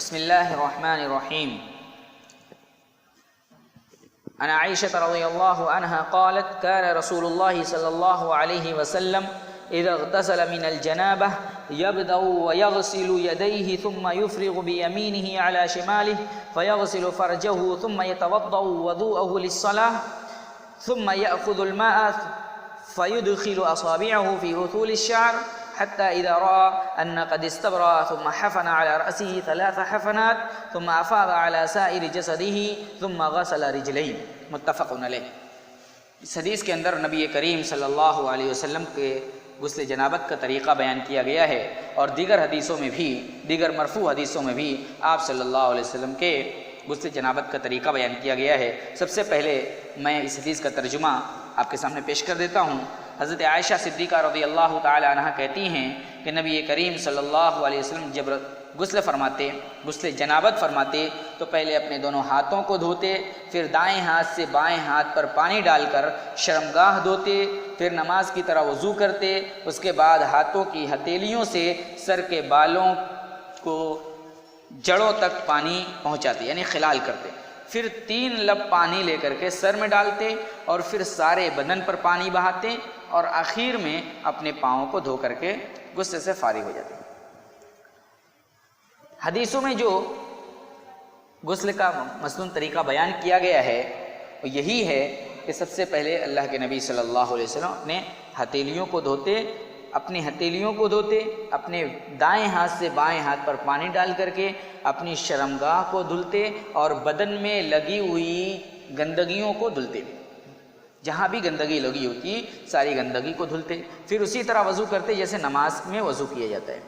بسم الله الرحمن الرحيم. عن عائشة رضي الله عنها قالت كان رسول الله صلى الله عليه وسلم إذا اغتسل من الجنابة يبدأ ويغسل يديه ثم يفرغ بيمينه على شماله فيغسل فرجه ثم يتوضأ وضوءه للصلاة ثم يأخذ الماء فيدخل أصابعه في أثول الشعر حتى إذا رأى أن قد استبرأ ثم حفن على رأسه 3 حفنات ثم أفاض على سائر جسده ثم غسل رجليه. متفق علیہ. اس حدیث کے اندر نبی کریم صلی اللہ علیہ وسلم کے غسل جنابت کا طریقہ بیان کیا گیا ہے، اور دیگر حدیثوں میں بھی، دیگر مرفوع حدیثوں میں بھی آپ صلی اللہ علیہ وسلم کے غسل جنابت کا طریقہ بیان کیا گیا ہے. سب سے پہلے میں اس حدیث کا ترجمہ آپ کے سامنے پیش کر دیتا ہوں. حضرت عائشہ صدیقہ رضی اللہ تعالی عنہ کہتی ہیں کہ نبی کریم صلی اللہ علیہ وسلم جب غسل جنابت فرماتے تو پہلے اپنے دونوں ہاتھوں کو دھوتے، پھر دائیں ہاتھ سے بائیں ہاتھ پر پانی ڈال کر شرمگاہ دھوتے، پھر نماز کی طرح وضو کرتے، اس کے بعد ہاتھوں کی ہتھیلیوں سے سر کے بالوں کو جڑوں تک پانی پہنچاتے یعنی خلال کرتے، پھر 3 لب پانی لے کر کے سر میں ڈالتے اور پھر سارے بدن پر پانی بہاتے اور آخر میں اپنے پاؤں کو دھو کر کے غسل سے فارغ ہو جاتے. حدیثوں میں جو غسل کا مصنون طریقہ بیان کیا گیا ہے وہ یہی ہے کہ سب سے پہلے اللہ کے نبی صلی اللہ علیہ وسلم اپنے ہتھیلیوں کو دھوتے، اپنے دائیں ہاتھ سے بائیں ہاتھ پر پانی ڈال کر کے اپنی شرمگاہ کو دھلتے اور بدن میں لگی ہوئی گندگیوں کو دھلتے، جہاں بھی گندگی لگی ہوتی ساری گندگی کو دھلتے، پھر اسی طرح وضو کرتے جیسے نماز میں وضو کیا جاتا ہے.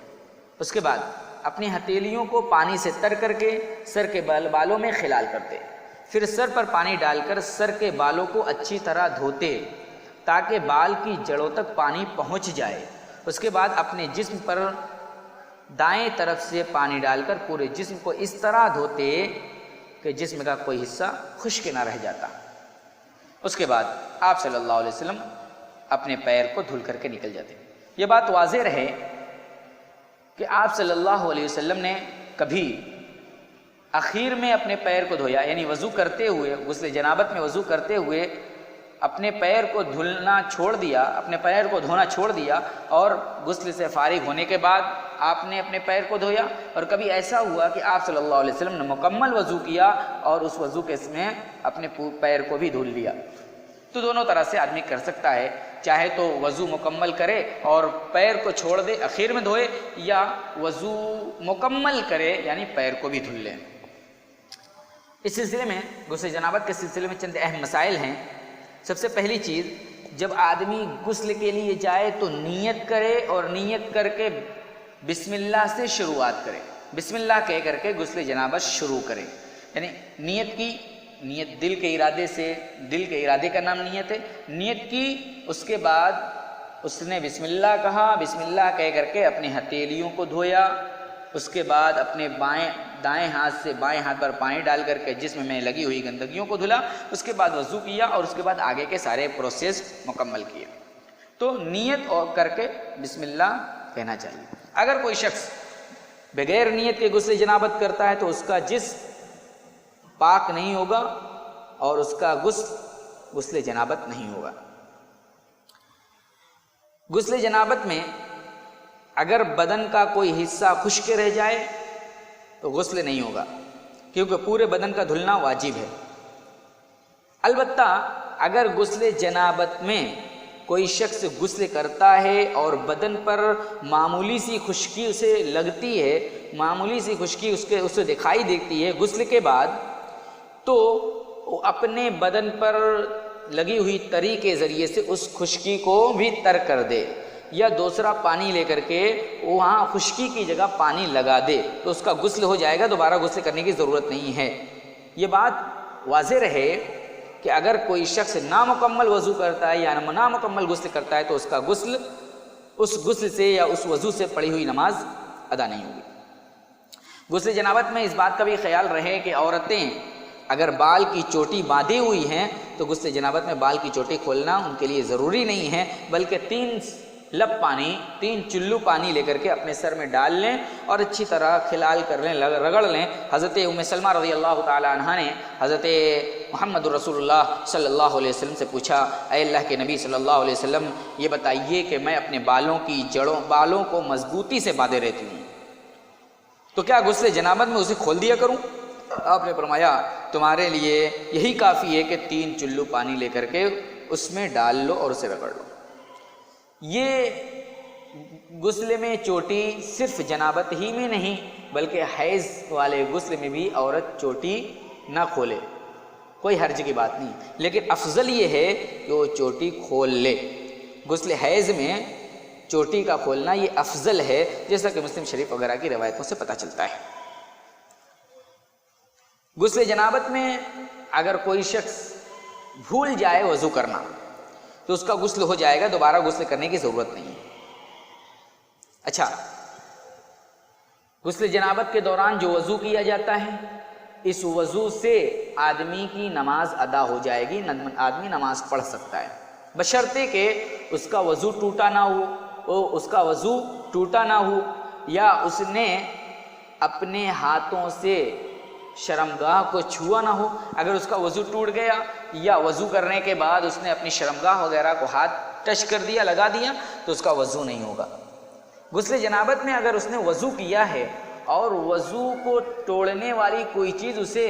اس کے بعد اپنی ہتھیلیوں کو پانی سے تر کر کے سر کے بالوں میں خلال کرتے، پھر سر پر پانی ڈال کر سر کے بالوں کو اچھی طرح دھوتے تاکہ بال کی جڑوں تک پانی پہنچ جائے. اس کے بعد اپنے جسم پر دائیں طرف سے پانی ڈال کر پورے جسم کو اس طرح دھوتے کہ جسم کا کوئی حصہ خشک نہ رہ جاتا. اس کے بعد آپ صلی اللہ علیہ وسلم اپنے پیر کو دھل کر کے نکل جاتے. یہ بات واضح رہے کہ آپ صلی اللہ علیہ وسلم نے کبھی اخیر میں اپنے پیر کو دھویا، یعنی وضو کرتے ہوئے، غسل جنابت میں وضو کرتے ہوئے اپنے پیر کو دھلنا چھوڑ دیا، اپنے پیر کو دھونا چھوڑ دیا اور غسل سے فارغ ہونے کے بعد آپ نے اپنے پیر کو دھویا. اور کبھی ایسا ہوا کہ آپ صلی اللہ علیہ وسلم نے مکمل وضو کیا اور اس وضو کے میں اپنے پیر کو بھی دھل لیا. تو دونوں طرح سے آدمی کر سکتا ہے، چاہے تو وضو مکمل کرے اور پیر کو چھوڑ دے اخیر میں دھوئے، یا وضو مکمل کرے یعنی پیر کو بھی دھل لے. اس سلسلے میں غسل جنابت کے سلسلے میں چند اہم مسائل ہیں. سب سے پہلی چیز، جب آدمی غسل کے لیے جائے تو نیت کرے اور نیت کر کے بسم اللہ سے شروعات کرے، بسم اللہ کہہ کر کے غسل جنابت شروع کرے. یعنی نیت دل کے ارادے سے، دل کے ارادے کا نام نیت ہے. نیت کی، اس کے بعد اس نے بسم اللہ کہا، بسم اللہ کہہ کر کے اپنی ہتھیلیوں کو دھویا، اس کے بعد اپنے دائیں ہاتھ سے بائیں ہاتھ پر پانی ڈال کر کے جسم میں لگی ہوئی گندگیوں کو دھلا، اس کے بعد وضو کیا اور اس کے بعد آگے کے سارے پروسیس مکمل کیے. تو نیت اور کر کے بسم اللہ کہنا چاہیے. اگر کوئی شخص بغیر نیت کے غسل جنابت کرتا ہے تو اس کا جسم پاک نہیں ہوگا اور اس کا غسل جنابت نہیں ہوگا. غسل جنابت میں اگر بدن کا کوئی حصہ خشک رہ جائے تو غسل نہیں ہوگا، کیونکہ پورے بدن کا دھلنا واجب ہے. البتہ اگر غسل جنابت میں کوئی شخص غسل کرتا ہے اور بدن پر معمولی سی خشکی اسے لگتی ہے، معمولی سی خشکی اسے دکھائی دیتی ہے غسل کے بعد، تو وہ اپنے بدن پر لگی ہوئی تری کے ذریعے سے اس خشکی کو بھی تر کر دے، یا دوسرا پانی لے کر کے وہاں خشکی کی جگہ پانی لگا دے تو اس کا غسل ہو جائے گا، دوبارہ غسل کرنے کی ضرورت نہیں ہے. یہ بات واضح رہے کہ اگر کوئی شخص نامکمل وضو کرتا ہے یا نامکمل غسل کرتا ہے تو اس کا غسل اس غسل سے یا اس وضو سے پڑھی ہوئی نماز ادا نہیں ہوگی. غسل جنابت میں اس بات کا بھی خیال رہے کہ عورتیں اگر بال کی چوٹی باندھی ہوئی ہیں تو غسل جنابت میں بال کی چوٹی کھولنا ان کے لیے ضروری نہیں ہے، بلکہ لب پانی 3 چلو پانی لے کر کے اپنے سر میں ڈال لیں اور اچھی طرح کھلال کر لیں، رگڑ لیں۔ حضرت ام سلمہ رضی اللہ تعالی عنہ نے حضرت محمد رسول اللہ صلی اللہ علیہ وسلم سے پوچھا، اے اللہ کے نبی صلی اللہ علیہ وسلم یہ بتائیے کہ میں اپنے بالوں کو مضبوطی سے باندھے رہتی ہوں، تو کیا غسل جنابت میں اسے کھول دیا کروں؟ آپ نے فرمایا تمہارے لیے یہی کافی ہے کہ 3 چلو پانی لے کر کے اس میں ڈال لو اور اسے رگڑ لو۔ یہ غسل میں چوٹی صرف جنابت ہی میں نہیں بلکہ حیض والے غسل میں بھی عورت چوٹی نہ کھولے، کوئی حرج کی بات نہیں، لیکن افضل یہ ہے کہ وہ چوٹی کھول لے۔ غسل حیض میں چوٹی کا کھولنا یہ افضل ہے، جیسا کہ مسلم شریف وغیرہ کی روایتوں سے پتہ چلتا ہے۔ غسل جنابت میں اگر کوئی شخص بھول جائے وضو کرنا تو اس کا غسل ہو جائے گا، دوبارہ غسل کرنے کی ضرورت نہیں ہے۔ اچھا، غسل جنابت کے دوران جو وضو کیا جاتا ہے اس وضو سے آدمی کی نماز ادا ہو جائے گی، آدمی نماز پڑھ سکتا ہے، بشرطے کہ اس کا وضو ٹوٹا نہ ہو یا اس نے اپنے ہاتھوں سے شرمگاہ کو چھوا نہ ہو۔ اگر اس کا وضو ٹوٹ گیا یا وضو کرنے کے بعد اس نے اپنی شرمگاہ وغیرہ کو ہاتھ ٹچ کر دیا، لگا دیا، تو اس کا وضو نہیں ہوگا۔ غسل جنابت میں اگر اس نے وضو کیا ہے اور وضو کو توڑنے والی کوئی چیز اسے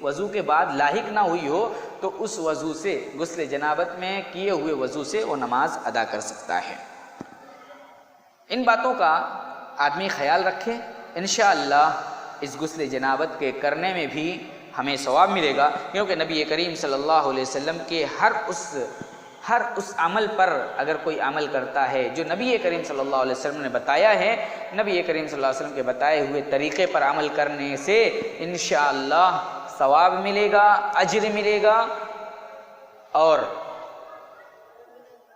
وضو کے بعد لاحق نہ ہوئی ہو تو اس وضو سے، غسل جنابت میں کیے ہوئے وضو سے وہ نماز ادا کر سکتا ہے۔ ان باتوں کا آدمی خیال رکھے، انشاءاللہ اس غسل جنابت کے کرنے میں بھی ہمیں ثواب ملے گا، کیونکہ نبی کریم صلی اللہ علیہ وسلم کے ہر اس عمل پر اگر کوئی عمل کرتا ہے جو نبی کریم صلی اللہ علیہ وسلم نے بتایا ہے، نبی کریم صلی اللہ علیہ وسلم کے بتائے ہوئے طریقے پر عمل کرنے سے انشاءاللہ ثواب ملے گا، اجر ملے گا، اور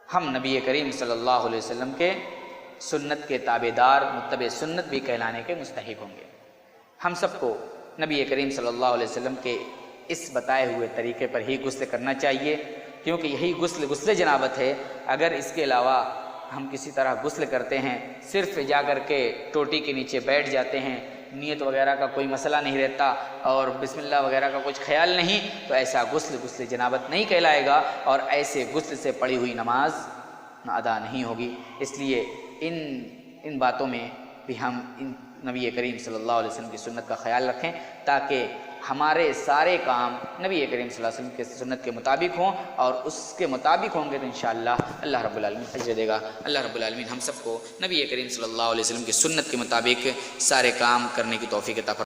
ہم نبی کریم صلی اللہ علیہ وسلم کے سنت کے تابع دار، متبع سنت بھی کہلانے کے مستحق ہوں گے۔ ہم سب کو نبی کریم صلی اللہ علیہ وسلم کے اس بتائے ہوئے طریقے پر ہی غسل کرنا چاہیے، کیونکہ یہی غسل جنابت ہے۔ اگر اس کے علاوہ ہم کسی طرح غسل کرتے ہیں، صرف جا کر کے ٹوٹی کے نیچے بیٹھ جاتے ہیں، نیت وغیرہ کا کوئی مسئلہ نہیں رہتا اور بسم اللہ وغیرہ کا کچھ خیال نہیں، تو ایسا غسل جنابت نہیں کہلائے گا اور ایسے غسل سے پڑھی ہوئی نماز ادا نہیں ہوگی۔ اس لیے ان باتوں میں بھی ہم نبی کریم صلی اللہ علیہ وسلم کی سنت کا خیال رکھیں، تاکہ ہمارے سارے کام نبی کریم صلی اللہ علیہ وسلم کے سنت کے مطابق ہوں، اور اس کے مطابق ہوں گے تو انشاءاللہ اللہ رب العالمین اجر دے گا۔ اللہ رب العالمین ہم سب کو نبی کریم صلی اللہ علیہ وسلم کی سنت کے مطابق سارے کام کرنے کی توفیق عطا فرمائے۔